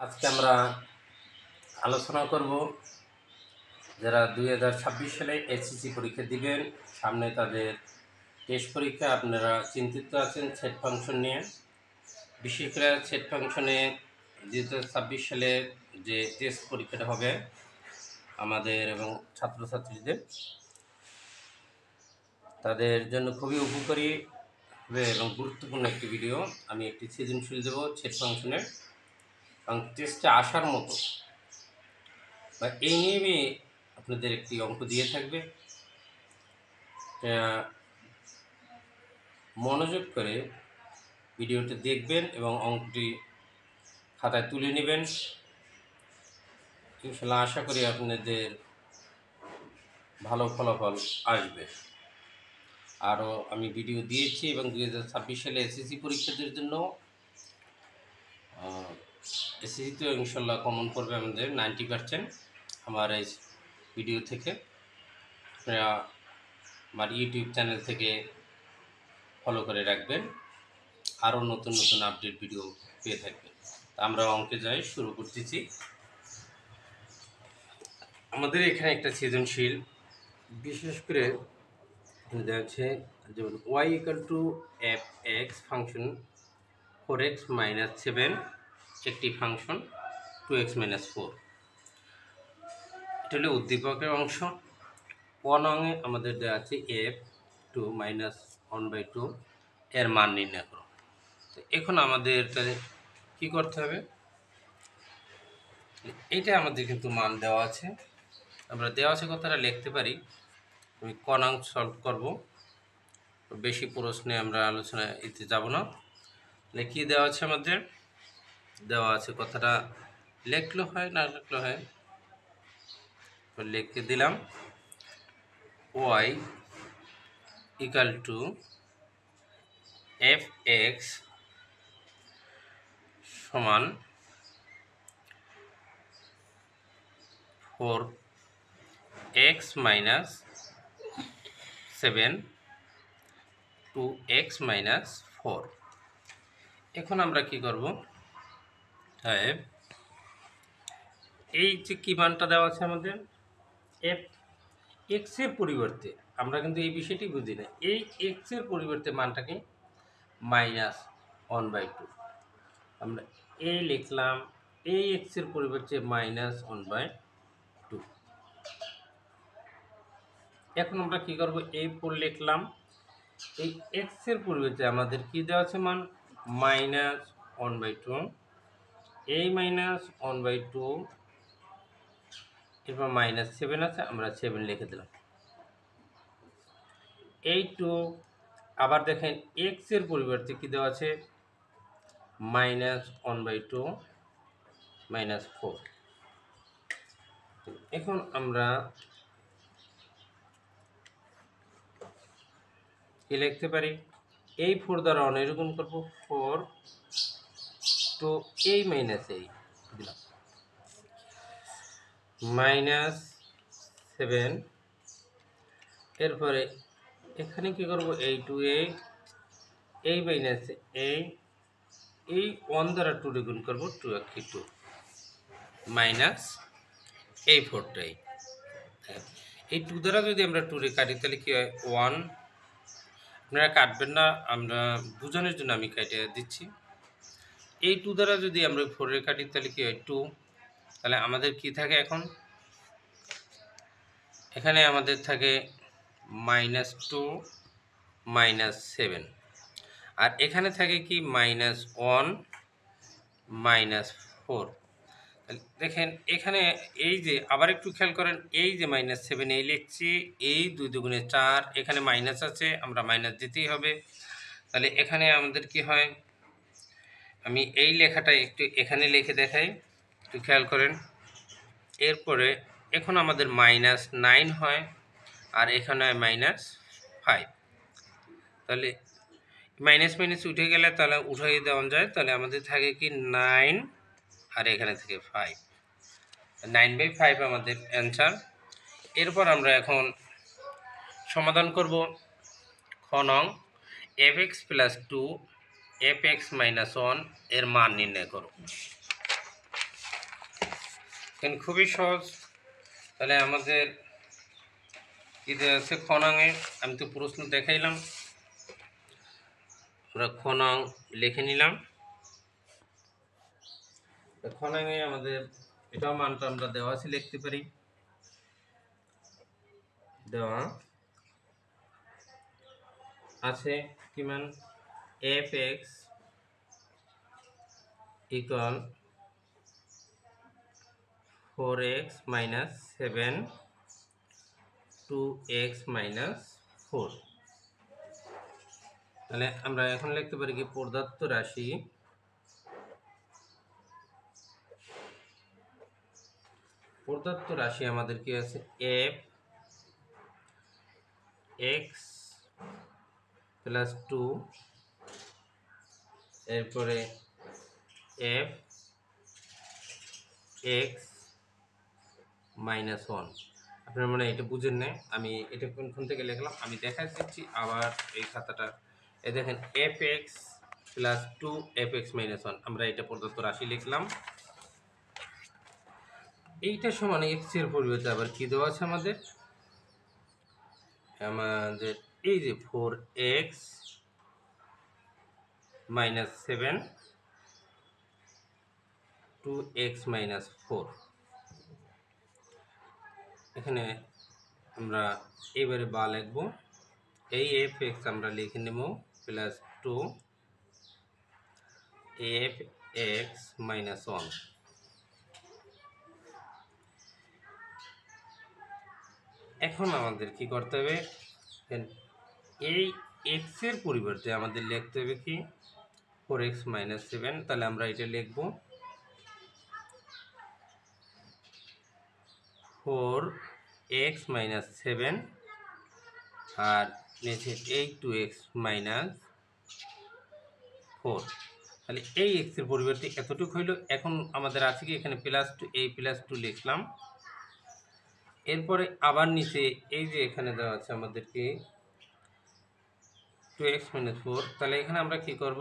আজকে আমরা আলোচনা করব যারা 2026 সালে এসএসসি পরীক্ষা দিবেন। সামনে তাদের টেস্ট পরীক্ষা। আপনারা চিন্তিত আছেন সেট ফাংশন নিয়ে। বিশেষ করে সেট ফাংশনে 2026 সালে যে টেস্ট পরীক্ষাটা হবে আমাদের এবং ছাত্রছাত্রীদের, তাদের জন্য খুবই উপকারী হবে এবং গুরুত্বপূর্ণ একটি ভিডিও। আমি একটি সৃজনশীল দেবো সেট ফাংশনের এবং টেস্টে আসার মতো বা এই নিয়ে আপনাদের একটি অঙ্ক দিয়ে থাকবে। মনোযোগ করে ভিডিওটি দেখবেন এবং অঙ্কটি খাতায় তুলে নেবেন। ইনশাআল্লাহ আশা করি আপনাদের ভালো ফলাফল আসবে। আরও আমি ভিডিও দিয়েছি এবং 2026 সালে এসএসসি পরীক্ষাদের জন্য এসএসসিতেও ইনশাআল্লাহ কমন পড়বে আমাদের 90% আমার এই ভিডিও থেকে। আপনারা আমার ইউটিউব চ্যানেল থেকে ফলো করে রাখবেন, আরও নতুন নতুন আপডেট ভিডিও পেয়ে থাকবেন। আমরা অঙ্কে যাই, শুরু করতেছি। আমাদের এখানে একটা সৃজনশীল, বিশেষ করে দেওয়া আছে যেমন y equal to f x function 4x - 7 একটি ফাংশন 2x - 4। এটা হলো উদ্দীপকের অংশ। অঙ্গে আমাদের দেওয়া আছে এফ 2 - 1/2 এর মান নির্ণয় করো। তো এখন আমাদের কি করতে হবে, এইটা আমাদের কিন্তু মান দেওয়া আছে। আমরা দেওয়া আছে কথাটা লিখতে পারি। আমি অঙ্ক সলভ করব, বেশি প্রশ্নে আমরা আলোচনায় এতে যাব না। তাহলে কী দেওয়া আছে আমাদের, দেওয়া আছে কথাটা লিখলেও হয় না লিখলেও হয়, লিখে দিলাম y equal to f x সমান 4x - 7 2x - 4। এখন আমরা কি করব, এই যে কি মানটা দেওয়া আছে আমাদের এফ এক্সের পরিবর্তে, আমরা কিন্তু এই বিষয়টি বুঝি না, এই এক্সের পরিবর্তে মানটাকে -1/2 আমরা এই লিখলাম, এই এক্সের পরিবর্তে -1/2। এখন আমরা কি করব, এই 4 লিখলাম, এই এক্সের পরিবর্তে আমাদের কি দেওয়া আছে মান -1/2, এই -1/2 এরপর -7 আছে, আমরা 7 লিখে দিলাম। এই 2 আবার দেখেন এক্স এর পরিবর্তে কি দেওয়া আছে -1/2 -4। এখন আমরা কি লিখতে পারি, এই 4 দ্বারা অনিরূপণ করব, 4 টু এই -8 দিলাম -7। এরপরে এখানে কি করব, এই 2 এই মাইনাস এই 1 দ্বারা 2 রে গুণ করব, 2 × 2 মাইনাস এই 4টাই। এই 2 দ্বারা যদি আমরা 2 রে কাটি তাহলে কি হয় 1, আপনারা কাটবেন না, আমরা বোঝানোর জন্য আমি কেটে দিচ্ছি। এই 2 দ্বারা যদি আমরা 4 রে কাটি তাহলে কি হয় 2। তাহলে আমাদের কি থাকে, এখন এখানে আমাদের থাকে -2 -7, আর এখানে থাকে কি -1 -4। দেখেন এখানে এই যে আবার একটু খেয়াল করেন, এই যে -7 এই লিখছি, এই 2 দুগুণে 4, এখানে মাইনাস আছে, আমরা মাইনাস দিতেই হবে। তাহলে এখানে আমাদের কি হয়, আমি এই লেখাটা একটু এখানে লিখে দেখাই, একটু খেয়াল করেন। এরপরে এখন আমাদের -9 হয়, আর এখানে -5। তাহলে মাইনাস মাইনাস উঠে গেলে তাহলে উঠাই দেওয়া যায়, তাহলে আমাদের থাকে কি 9, আর এখানে থেকে 5, 9/5 আমাদের অ্যান্সার। এরপর আমরা এখন সমাধান করব খ নং, fx + 2 fx - 1 এর মান নির্ণয় করো। কিন্তু খুবই সহজ। তাহলে আমাদের কি দেওয়া আছে খনাঙে, আমি তো প্রশ্ন দেখাইলাম, আমরা খনাং লিখে নিলাম। খনাঙে আমাদের এটাও মানটা আমরা দেওয়া আছে লিখতে পারি, দেওয়া আছে কি মান F x equal 4x minus 7 2x minus 4। তাহলে আমরা এখন লিখতে পারি কি প্রদত্ত রাশি আমাদের কি আছে এফ এক্স প্লাস 2, এরপরে এফ এক্স মাইনাস 1। আপনার মানে এটা বুঝেন না, আমি এটা কোনখান থেকে লিখলাম আমি দেখা দিচ্ছি আবার এই খাতাটা। এই দেখেন F x plus 2 F x minus 1, আমরা এটা প্রদত্ত রাশি লিখলাম। এইটা সমান এক্স এর পরিবর্তে আবার কি দেওয়া আছে আমাদের এই যে 4x মাইনাস 7 2x মাইনাস 4। এখানে আমরা এবারে বা লিখবো, এই এফ এক্স আমরা লিখে নেব প্লাস 2 এফ এক্স মাইনাস 1। এখন আমাদের কি করতে হবে, এই এক্স এর পরিবর্তে আমাদের লিখতে হবে কি 4x মাইনাস 7। তাহলে আমরা এটা লিখব 4x মাইনাস 7 আর নিচে এই 2x মাইনাস 4। তাহলে এই এক্স এর পরিবর্তে এতটুকু হইল। এখন আমাদের আছে কি এখানে প্লাস 2, এই প্লাস 2 লিখলাম। এরপরে আবার নিচে এই যে এখানে দেওয়া আছে আমাদের কি 2x মাইনাস 4। তাহলে এখানে আমরা কি করব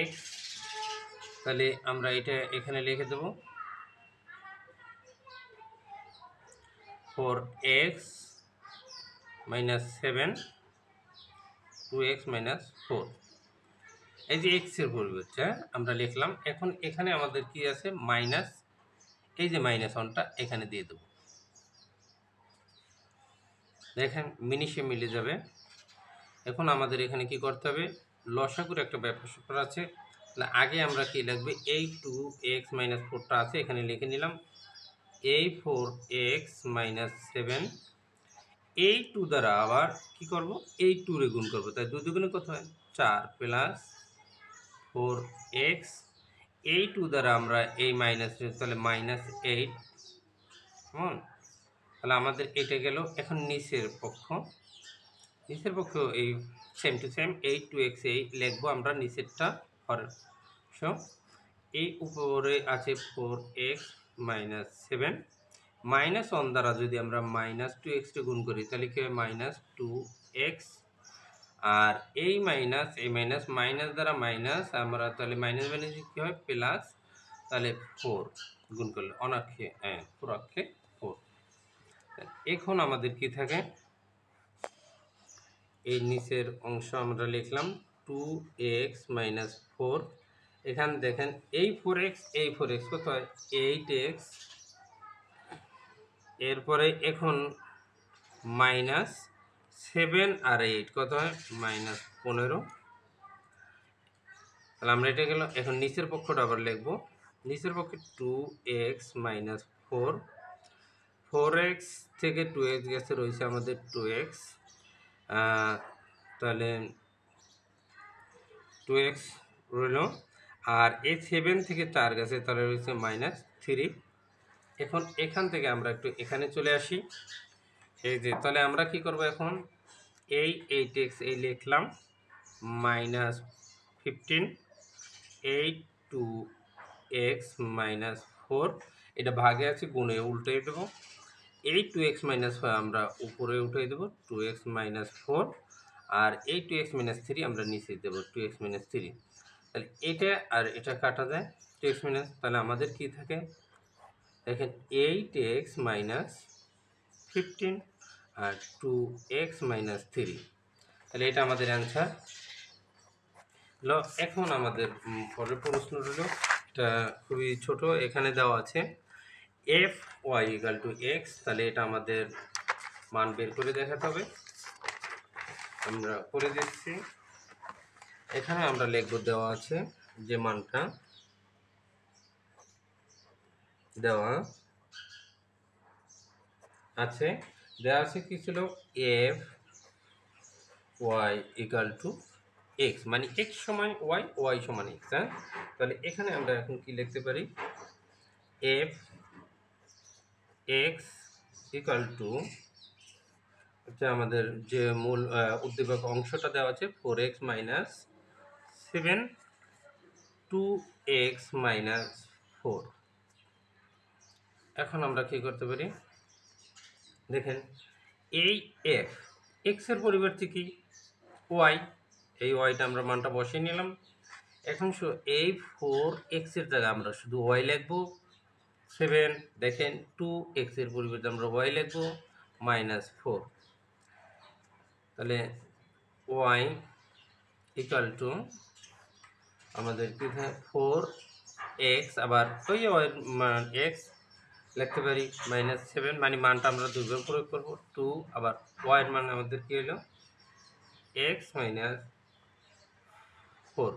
x, তাহলে আমরা এটা এখানে লিখে দেব 4x মাইনাস 7 2x মাইনাস 4। এই যে x এর পরিবর্তে আমরা লিখলাম। এখন এখানে আমাদের কি আছে মাইনাস, এই যে মাইনাস 1টা এখানে দিয়ে দেব। দেখেন মিনিশে মিলে যাবে। এখন আমাদের এখানে কি করতে হবে, লসাগুর একটা ব্যাপার আছে। তাহলে আগে আমরা কি লিখবে এই 2x মাইনাস 4টা আছে এখানে লিখে নিলাম, এই 4x মাইনাস 7 এই 2 দ্বারা আবার কি করব এই 2 রে গুণ করব। তাই 2 দুগুণে কত হয় 4 প্লাস 4x, এই 2 দ্বারা আমরা এই মাইনাস, তাহলে মাইনাস 8 কেমন। তাহলে আমাদের এটা গেল। এখন নিচের পক্ষ এই সেম টু সেম এই 2x এই লিখবো আমরা নিচেরটা হরের। এই উপরে আছে 4x মাইনাস 7 মাইনাস 1 দ্বারা যদি আমরা মাইনাস 2x কে গুণ করি তাহলে কি হয় মাইনাস 2x, আর এই মাইনাস মাইনাস দ্বারা মাইনাস আমরা তাহলে মাইনাস মাইনাস কি হয় প্লাস, তাহলে 4 গুণ করলে অনাক্ষে 4 অক্ষে 4। এখন আমাদের কি থাকে এই নিচের অংশ আমরা লিখলাম 2x মাইনাস 4। এখানে দেখেন এই 4x কত হয় 8x, এরপরে এখন মাইনাস 7 আর 8 কত হয় মাইনাস 15। তাহলে আমরা এটা গেল। এখন নিচের পক্ষটা আবার লিখব, নিচের পক্ষে 2x মাইনাস 4, 4x থেকে 2x গেছে রয়েছে আমাদের 2x, তাহলে 2x রইল। আর এই 7 থেকে 4 গেছে তাহলে রয়েছে মাইনাস 3। এখন এখান থেকে আমরা একটু এখানে চলে আসি। এই যে তাহলে আমরা কি করব এখন এই 8x এই লিখলাম মাইনাস 15 8 2x মাইনাস 4, এটা ভাগে আছে গুণে উল্টে দেবো। এই 2x মাইনাস 4 আমরা উপরে উঠে দেবো 2x মাইনাস 4, আর এই 2x মাইনাস 3 আমরা নিচে দেবো 2x মাইনাস 3। তাহলে এটা আর এটা কাটা যায় 2x মাইনাস, তাহলে আমাদের কি থাকে দেখেন 8x মাইনাস 15 আর 2x মাইনাস 3, তাহলে এটা আমাদের অ্যান্সার হলো। এখন আমাদের পরের প্রশ্ন হলো, এটা খুবই ছোট, এখানে দেওয়া আছে f y equal to x, তাহলে এটা আমাদের মান বের করে দেখাতে হবে। আমরা করে দিচ্ছি, এখানে আমরা লিখব দেওয়া আছে যে মানটা দেওয়া আছে, দেওয়া আছে কি ছিল f y equal to x, মানে এক্স সমান ওয়াই, ওয়াই সমান এক্স। হ্যাঁ, তাহলে এখানে আমরা এখন কি লিখতে পারি এফ এক্স ইকাল টু হচ্ছে আমাদের যে মূল উদ্দীপক অংশটা দেওয়া আছে 4x মাইনাস 7 2x মাইনাস 4। এখন আমরা কি করতে পারি দেখেন, এই এফ এক্সের পরিবর্তে কি ওয়াই, এই ওয়াইটা আমরা মানটা বসিয়ে নিলাম। এখন এই 4x এর জায়গায় আমরা শুধু ওয়াই লিখবো 7, দেখেন 2x এর পরিবর্তে আমরা ওয়াই লিখবো মাইনাস 4, তাহলে ওয়াই ইকাল টু আমাদের কি থাকে 4x, আবার ওই ওয়াইয়ের মান এক্স লিখতে পারি মাইনাস 7, মানে মানটা আমরা দুইবার প্রয়োগ করবো 2, আবার ওয়াইয়ের মান আমাদের কি হলো এক্স মাইনাস 4।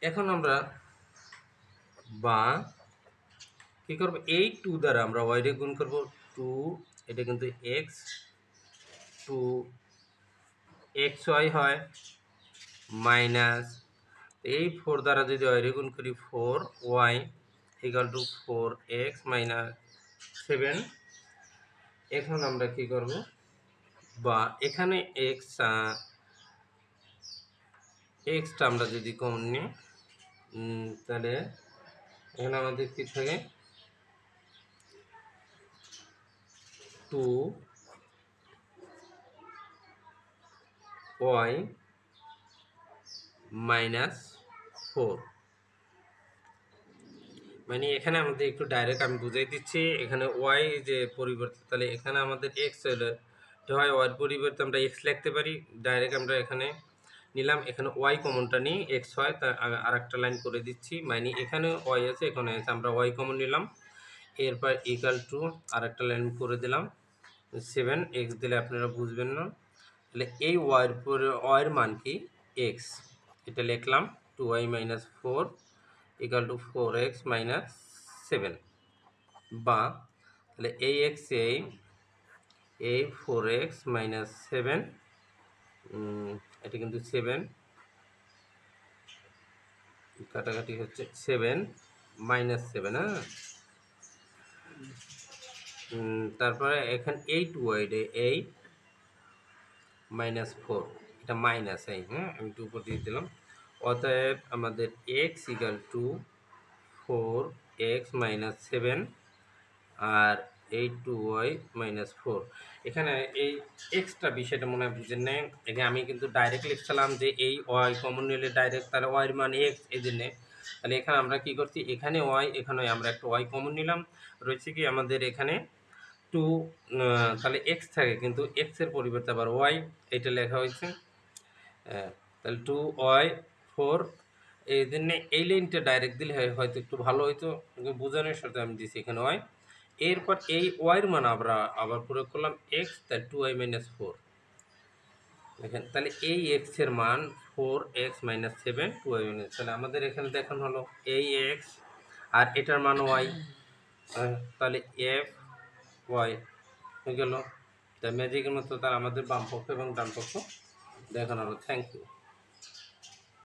এখন আমরা বা কি করব, এই 2 দ্বারা আমরা ওয়াইরে গুণ করব 2, এটা কিন্তু এক্স 2 এক্স ওয়াই হয় মাইনাস এই 4 দ্বারা যদি ওয়াইরে গুণ করি 4 Y equal to 4x minus 7। এখন আমরা কি করব, বা এখানে এক্সটা আমরা যদি কমন নিই তাহলে এখানে আমাদের কি থাকে 2y মাইনাস 4, মানে এখানে আমাদের একটু ডাইরেক্ট আমি বুঝাই দিচ্ছি, এখানে ওয়াই যে পরিবর্তে, তাহলে এখানে আমাদের এক্স হলে হয় ওয়াইয়ের পরিবর্তে আমরা এক্স লিখতে পারি, ডাইরেক্ট আমরা এখানে নিলাম, এখানে ওয়াই কমনটা নিই এক্স হয়, তা আর একটা লাইন করে দিচ্ছি, মানে এখানে ওয়াই আছে এখানে আছে, আমরা ওয়াই কমন নিলাম, এরপর ইকাল টু আর একটা লাইন করে দিলাম 7, এক্স দিলে আপনারা বুঝবেন না, তাহলে এই ওয়াইয়ের পরে ওয়াইয়ের মান কি এক্স, এটা লিখলাম 2y minus 4 equal to 4x minus 7, বা তাহলে এই এক্স এই 4x মাইনাস 7, এটা কিন্তু 7 কাটাকাটি হচ্ছে 7 মাইনাস 7, হ্যাঁ, তারপরে এখানে 8y এই মাইনাস 4, এটা মাইনাস এই, হ্যাঁ আমি 2 উপর দিয়ে দিলাম, অতএব আমাদের x equal to 4x minus 7 আর 2y মাইনাস 4। এখানে এই এক্সট্রা বিষয়টা মনে হয় বুঝেন নেই, এখানে আমি কিন্তু ডাইরেক্ট লিখছিলাম যে এই ওয়াই কমন নিলে ডাইরেক্ট তাহলে ওয়াইয়ের মান এক্স, এই জন্যে তাহলে এখানে আমরা কি করছি, এখানে ওয়াই এখানে আমরা একটা ওয়াই কমন নিলাম, রয়েছে কি আমাদের এখানে 2, তাহলে এক্স থাকে কিন্তু এক্সের পরিবর্তে আবার ওয়াই, এটা লেখা হয়েছে, তাহলে 2y 4, এই জন্যে এই লাইনটা ডাইরেক্ট দিলে হয়তো একটু ভালো হইতো, বোঝানোর সাথে আমি দিচ্ছি এখানে ওয়াই, এরপর এই ওয়াইয়ের মান আমরা আবার প্রয়োগ করলাম এক্স, তাহলে 2y মাইনাস 4, দেখেন তাহলে এই এক্স এর মান 4x মাইনাস 7 2y মাইনাস, তাহলে আমাদের এখানে দেখানো হলো এই এক্স আর এটার মান ওয়াই, তাহলে এফ ওয়াই হয়ে গেল, তা ম্যাজিকের মতো তার আমাদের বাম পক্ষ এবং ডান পক্ষ দেখানো হলো। Thank you.